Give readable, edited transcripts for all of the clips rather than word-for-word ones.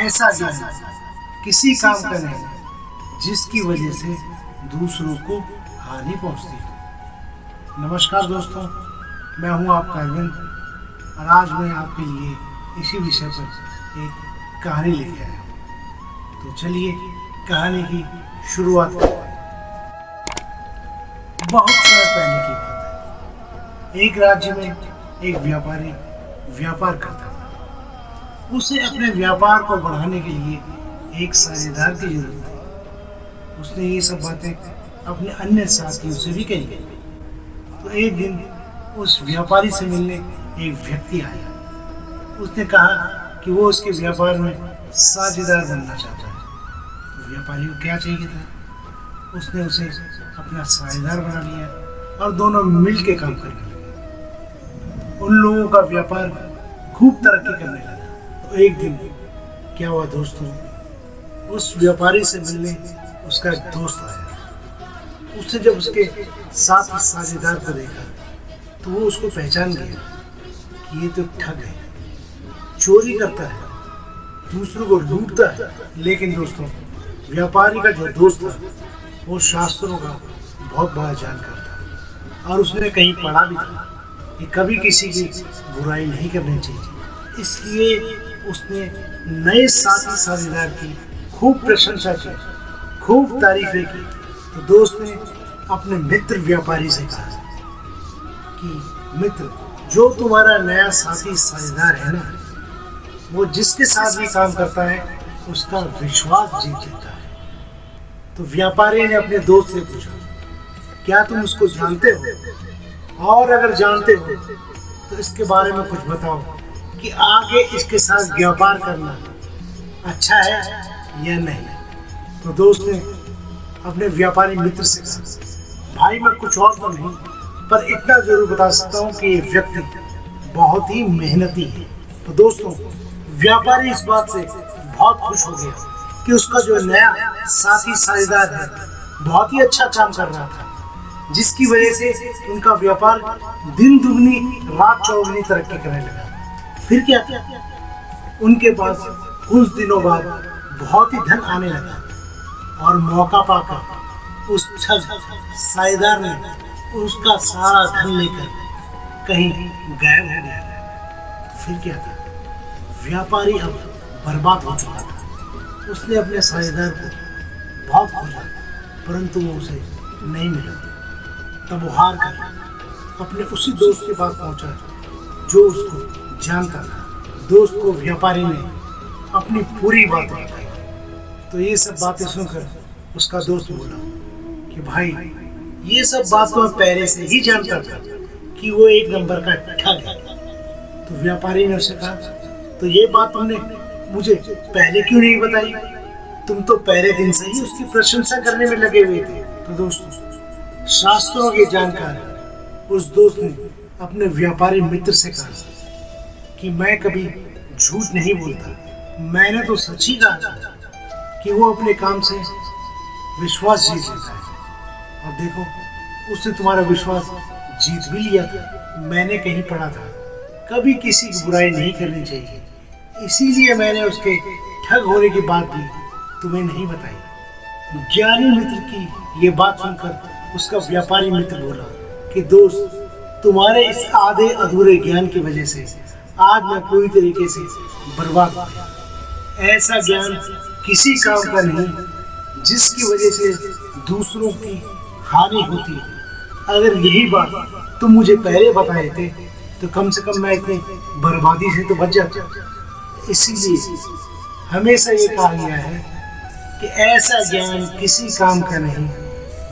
ऐसा ज्ञान किसी काम का नहीं जिसकी वजह से दूसरों को हानि पहुंचती है। नमस्कार दोस्तों, मैं हूं आपका अरविंद और आज मैं आपके लिए इसी विषय पर एक कहानी लेके आया हूं। तो चलिए कहानी की शुरुआत करते हैं। बहुत समय पहले की बात है। एक राज्य में एक व्यापारी व्यापार करता था। उसे अपने व्यापार को बढ़ाने के लिए एक साझेदार की जरूरत थी। उसने ये सब बातें अपने अन्य साथियों से भी कही। तो एक दिन उस व्यापारी से मिलने एक व्यक्ति आया। उसने कहा कि वो उसके व्यापार में साझेदार बनना चाहता है। तो व्यापारी को क्या चाहिए था, उसने उसे अपना साझेदार बना लिया और दोनों मिल के काम करने लगे। उन लोगों का व्यापार खूब तरक्की करने लगा। तो एक दिन क्या हुआ दोस्तों, उस व्यापारी से मिलने उसका एक दोस्त आया। उसने जब उसके साथ साझेदार को देखा तो वो उसको पहचान गया कि ये तो ठग है, चोरी करता है, दूसरों को लूटता है। लेकिन दोस्तों, व्यापारी का जो दोस्त था वो शास्त्रों का बहुत बड़ा जानकार था और उसने कहीं पढ़ा भी था कि कभी किसी की बुराई नहीं करनी चाहिए। इसलिए उसने नए साथी साझेदार की खूब प्रशंसा की, खूब तारीफें की। तो दोस्त ने अपने मित्र व्यापारी से कहा कि मित्र, जो तुम्हारा नया साथी साझेदार है ना, वो जिसके साथ भी काम करता है उसका विश्वास जीत लेता है। तो व्यापारी ने अपने दोस्त से पूछा, क्या तुम उसको जानते हो? और अगर जानते हो तो इसके बारे में कुछ बताओ कि आगे इसके साथ व्यापार करना अच्छा है या नहीं। तो दोस्त ने अपने व्यापारी मित्र से कहा, भाई मैं कुछ और तो नहीं, पर इतना जरूर बता सकता हूँ कि ये व्यक्ति बहुत ही मेहनती है। तो दोस्तों, व्यापारी इस बात से बहुत खुश हो गया कि उसका जो नया साथी साझेदार है बहुत ही अच्छा काम कर रहा था, जिसकी वजह से उनका व्यापार दिन दुगनी रात चौगुनी तरक्की करने लगा। फिर क्या था, उनके पास कुछ दिनों बाद बहुत ही धन आने लगा और मौका पाकर उस ठग साझेदार ने उसका सारा धन लेकर कहीं गायब हो गया। तो फिर क्या था, व्यापारी अब बर्बाद हो चुका था। उसने अपने साझेदार को बहुत खोजा परंतु वो उसे नहीं मिला। तब वो हार कर अपने उसी दोस्त के पास पहुंचा जो उसको जानता था। दोस्त को व्यापारी ने अपनी पूरी बात बताई। तो ये सब बातें सुनकर उसका दोस्त बोला कि भाई, ये सब बात तो मैं पहले से ही जानता था कि वो एक नंबर का ठग है। तो व्यापारी ने उसे कहा, तो ये बात तुमने मुझे पहले क्यों नहीं बताई? तुम तो पहले दिन से ही उसकी प्रशंसा करने में लगे हुए थे। तो दोस्तों, शास्त्रों के जानकार उस दोस्त ने अपने व्यापारी मित्र से कहा कि मैं कभी झूठ नहीं बोलता, मैंने तो सच ही कहा था कि वो अपने काम से विश्वास जीत लेता है। और देखो, उसने तुम्हारा विश्वास जीत भी लिया था। मैंने कहीं पढ़ा था कभी किसी की बुराई नहीं करनी चाहिए, इसीलिए मैंने उसके ठग होने की बात भी तुम्हें नहीं बताई। ज्ञानी मित्र की ये बात सुनकर उसका व्यापारी मित्र बोला कि दोस्त, तुम्हारे इस आधे अधूरे ज्ञान की वजह से आज मैं पूरी तरीके से बर्बाद हो गया। ऐसा ज्ञान किसी काम का नहीं जिसकी वजह से दूसरों की हानि होती है। अगर यही बात तुम मुझे पहले बताए थे तो कम से कम मैं इतनी बर्बादी से तो बच जाता। इसीलिए हमेशा ये कहा गया है कि ऐसा ज्ञान किसी काम का नहीं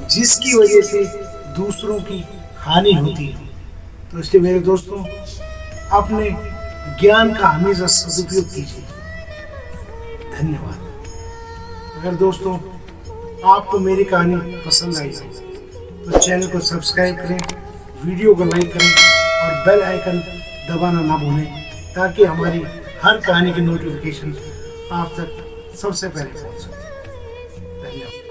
जिसकी वजह से दूसरों की हानि होती है। तो इसलिए मेरे दोस्तों, अपने ज्ञान का हमेशा सदुपयोग कीजिए। धन्यवाद। अगर दोस्तों आपको मेरी कहानी पसंद आई तो चैनल को सब्सक्राइब करें, वीडियो को लाइक करें और बेल आइकन दबाना ना भूलें ताकि हमारी हर कहानी की नोटिफिकेशन आप तक सबसे पहले पहुंच सके। धन्यवाद।